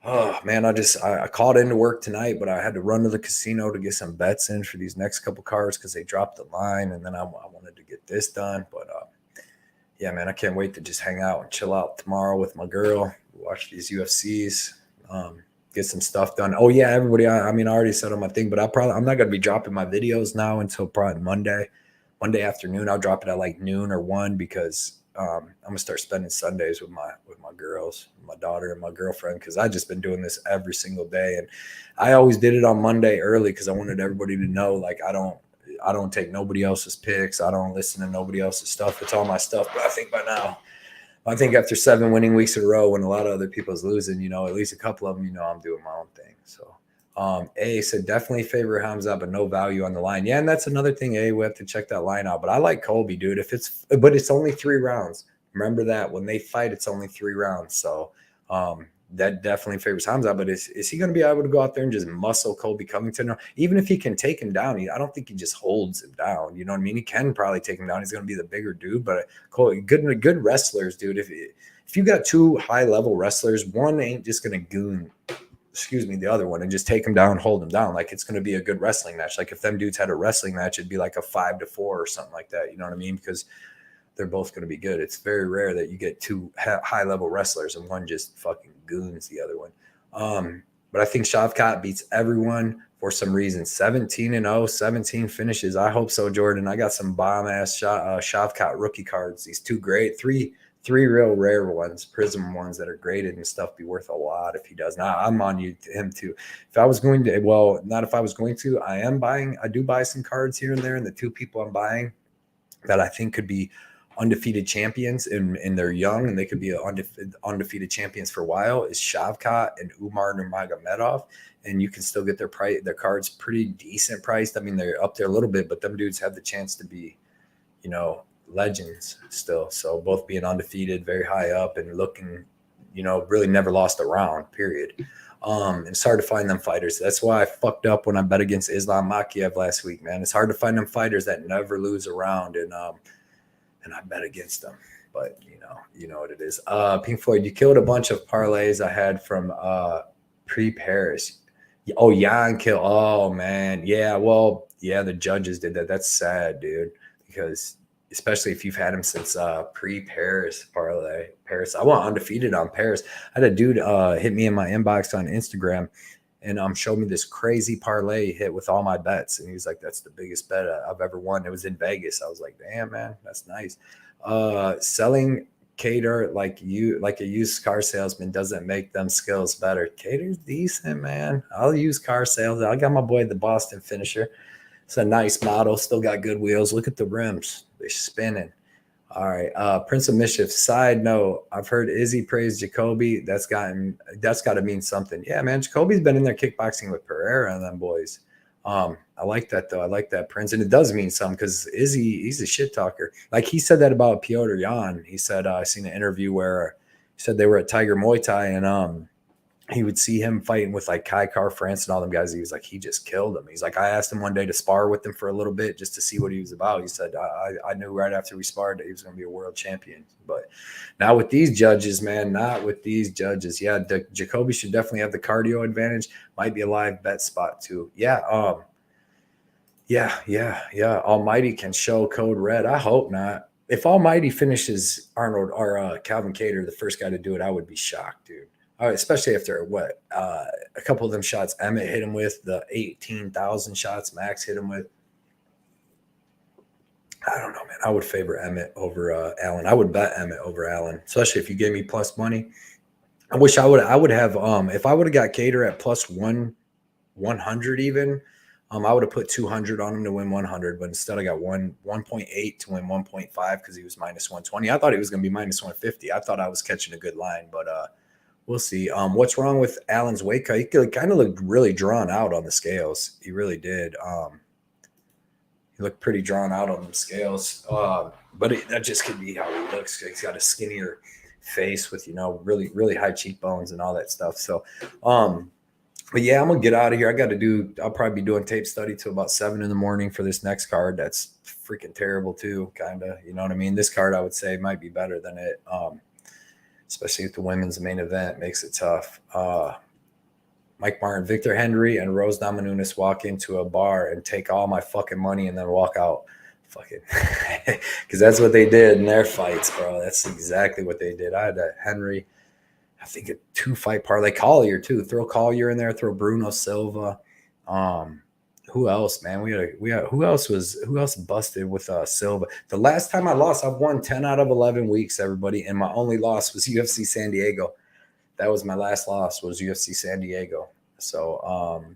oh man, I called into work tonight, but I had to run to the casino to get some bets in for these next couple cards because they dropped the line, and then I wanted to get this done. But yeah, man, I can't wait to just hang out and chill out tomorrow with my girl, watch these UFCs, get some stuff done. Oh yeah, everybody. I mean, I already said on my thing, but I'm not gonna be dropping my videos now until probably Monday afternoon. I'll drop it at like noon or 1 because I'm gonna start spending Sundays with my girls, my daughter and my girlfriend, because I just been doing this every single day, and I always did it on Monday early because I wanted everybody to know, like, I don't take nobody else's picks. I don't listen to nobody else's stuff. It's all my stuff. But I think by now, after 7 winning weeks in a row, when a lot of other people's losing, at least a couple of them, I'm doing my own thing. So A said definitely favor Hamza, but no value on the line. Yeah, and that's another thing. We have to check that line out. But I like Colby, dude. But it's only 3 rounds. Remember that when they fight, it's only 3 rounds. So that definitely favors Hamza. But is he going to be able to go out there and just muscle Colby Covington? Even if he can take him down, I don't think he just holds him down. You know what I mean? He can probably take him down. He's going to be the bigger dude. But Colby, good wrestlers, dude. If you got 2 high level wrestlers, one ain't just going to goon the other one and just take him down, hold him down. Like, it's going to be a good wrestling match. Like, if them dudes had a wrestling match, it'd be like a 5-4 or something like that. You know what I mean? Because they're both going to be good. It's very rare that you get 2 high level wrestlers and one just fucking goons the other one. But I think Shavkat beats everyone for some reason. 17-0, 17 finishes. I hope so, Jordan. I got some bomb ass Shavkat rookie cards. These 2 great, three real rare ones, prism ones that are graded and stuff, be worth a lot if he does. Now I'm on him too. If I was going to, well, not if I was going to, I do buy some cards here and there, and the 2 people I'm buying that I think could be undefeated champions and they're young and they could be undefeated champions for a while is Shavkat and Umar Nurmagomedov. And you can still get their cards pretty decent priced. I mean, they're up there a little bit, but them dudes have the chance to be, legends still. So both being undefeated, very high up and looking, really never lost a round, period. And it's hard to find them fighters. That's why I fucked up when I bet against Islam Makhachev last week, man. It's hard to find them fighters that never lose a round, and I bet against them. But you know what it is. Pink Floyd, you killed a bunch of parlays I had from pre-Paris. Oh, Yong kill. Oh man, yeah. Well, yeah, the judges did that. That's sad, dude, because especially if you've had him since pre-Paris parlay. Paris, I want undefeated on Paris. I had a dude hit me in my inbox on Instagram and showed me this crazy parlay hit with all my bets. And he was like, that's the biggest bet I've ever won. It was in Vegas. I was like, damn, man, that's nice. Selling Kattar like a used car salesman doesn't make them skills better. Kattar's decent, man. I'll use car sales. I got my boy, the Boston finisher. It's a nice model. Still got good wheels. Look at the rims. They're spinning. All right. Prince of Mischief. Side note, I've heard Izzy praise Jacoby. That's got to mean something. Yeah, man. Jacoby's been in there kickboxing with Pereira and them boys. I like that though. I like that, Prince. And it does mean something because Izzy, he's a shit talker. Like he said that about Piotr Jan. He said, I seen an interview where he said they were at Tiger Muay Thai and he would see him fighting with like Kai Car France and all them guys. He was like, he just killed him. He's like, I asked him one day to spar with him for a little bit just to see what he was about. He said, I knew right after we sparred that he was going to be a world champion. But not with these judges, man, not with these judges. Yeah, Jacoby should definitely have the cardio advantage. Might be a live bet spot too. Yeah. Yeah. Almighty can show code red. I hope not. If Almighty finishes Arnold or Calvin Kattar, the first guy to do it, I would be shocked, dude. Especially after a couple of them shots Emmett hit him with, the 18,000 shots Max hit him with. I don't know, man. I would favor Emmett over Allen. I would bet Emmett over Allen, especially if you gave me plus money. I wish I would have if I would have got Kattar at plus 100 even. I would have put 200 on him to win 100, but instead I got 1.8 to win 1.5 because he was minus 120. I thought he was going to be minus 150. I thought I was catching a good line, but we'll see. What's wrong with Allen's weight cut? He kind of looked really drawn out on the scales. He really did. He looked pretty drawn out on the scales. But that just could be how he looks. He's got a skinnier face with, really, really high cheekbones and all that stuff. So, but yeah, I'm going to get out of here. I'll probably be doing tape study till about 7 a.m. for this next card. That's freaking terrible too, kind of. You know what I mean? This card, I would say, might be better than it. Especially if the women's main event makes it tough. Mike Martin, Victor Henry, and Rose Namajunas walk into a bar and take all my fucking money and then walk out. Fucking, because that's what they did in their fights, bro. That's exactly what they did. I had a Henry, I think a 2-fight parlay. Collier too. Throw Collier in there. Throw Bruno Silva. Who else, man? Who else busted with Silva? The last time I lost, I've won 10 out of 11 weeks, everybody, and my only loss was UFC San Diego. That was my last loss, was UFC San Diego. So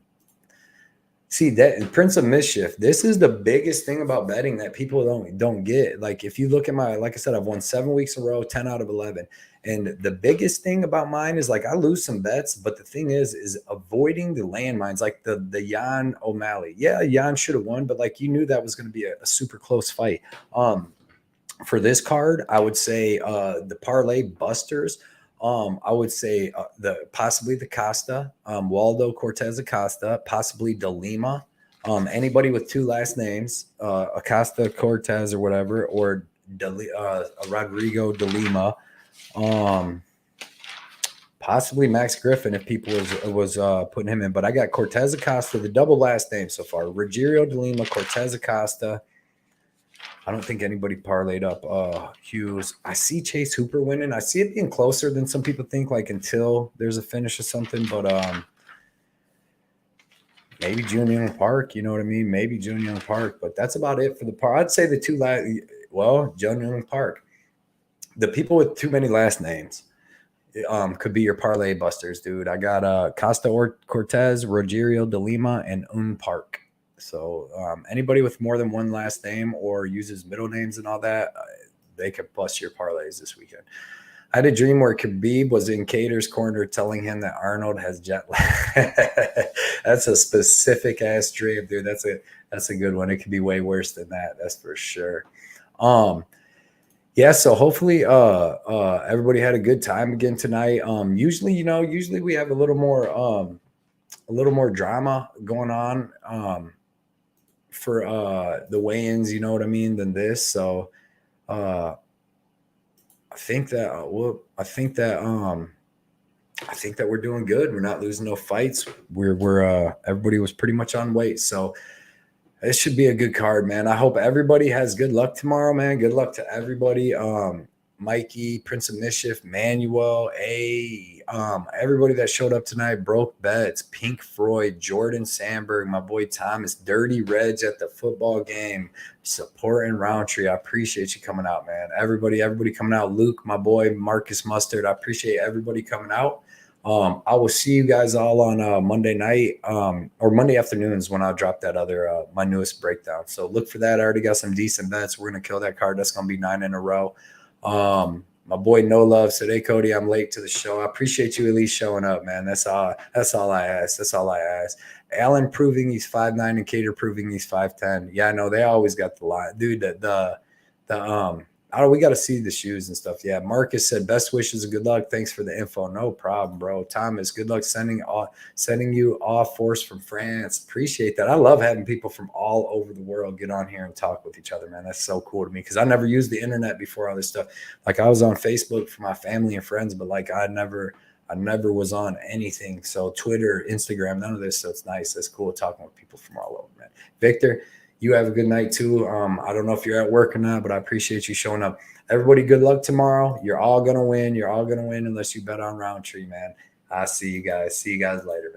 see that Prince of Mischief, this is the biggest thing about betting that people don't get. Like if you look at like I said, I've won 7 weeks in a row, 10 out of 11. And the biggest thing about mine is like I lose some bets, but the thing is avoiding the landmines, like the Jan O'Malley. Yeah, Jan should have won, but like you knew that was going to be a super close fight. For this card, I would say the parlay busters. I would say possibly the Costa, Waldo Cortes-Acosta, possibly De Lima, anybody with 2 last names, Acosta Cortez or whatever, or Rodrigo De Lima, possibly Max Griffin if people was putting him in. But I got Cortes-Acosta, the double last name so far, Rogerio De Lima, Cortes-Acosta. I don't think anybody parlayed up Hughes. I see Chase Hooper winning. I see it being closer than some people think, like until there's a finish or something. But maybe Jun Young Park, you know what I mean? Maybe Jun Young Park. But that's about it for the par. I'd say the 2 last – well, Jun Young Park. The people with too many last names could be your parlay busters, dude. I got Costa or Cortez, Rogerio De Lima, and Park. So anybody with more than 1 last name or uses middle names and all that, they could bust your parlays this weekend. I had a dream where Khabib was in Kattar's corner telling him that Arnold has jet lag. That's a specific ass dream, dude. That's a good one. It could be way worse than that. That's for sure. Yeah, so hopefully everybody had a good time again tonight. Usually we have a little more drama going on for the weigh-ins, you know what I mean, than this. So I think that we're doing good. We're not losing no fights. We're everybody was pretty much on weight. So this should be a good card, man. I hope everybody has good luck tomorrow, man. Good luck to everybody. Mikey, Prince of Mischief, Manuel, everybody that showed up tonight, Broke Bets, Pink Floyd, Jordan Sandberg, my boy Thomas, Dirty Reds at the football game, supporting Rountree. I appreciate you coming out, man. Everybody coming out. Luke, my boy, Marcus Mustard. I appreciate everybody coming out. I will see you guys all on Monday night or Monday afternoons when I'll drop that other my newest breakdown. So look for that. I already got some decent bets. We're gonna kill that card. That's gonna be 9 in a row. My boy No Love said, "Hey Cody, I'm late to the show. I appreciate you at least showing up, man. That's all I ask. That's all I ask." Alan proving he's 5'9" and Cater proving he's 5'10". Yeah, I know they always got the line, dude. We got to see the shoes and stuff. Yeah, Marcus said, "Best wishes and good luck. Thanks for the info." No problem, bro. Thomas, good luck sending you off force from France. Appreciate that. I love having people from all over the world get on here and talk with each other, man. That's so cool to me because I never used the internet before all this stuff. Like I was on Facebook for my family and friends, but like I never was on anything. So Twitter, Instagram, none of this. So it's nice. It's cool talking with people from all over, man. Victor, you have a good night too. I don't know if you're at work or not, but I appreciate you showing up. Everybody, good luck tomorrow. You're all gonna win. You're all gonna win unless you bet on Rountree, man. I'll see you guys. See you guys later.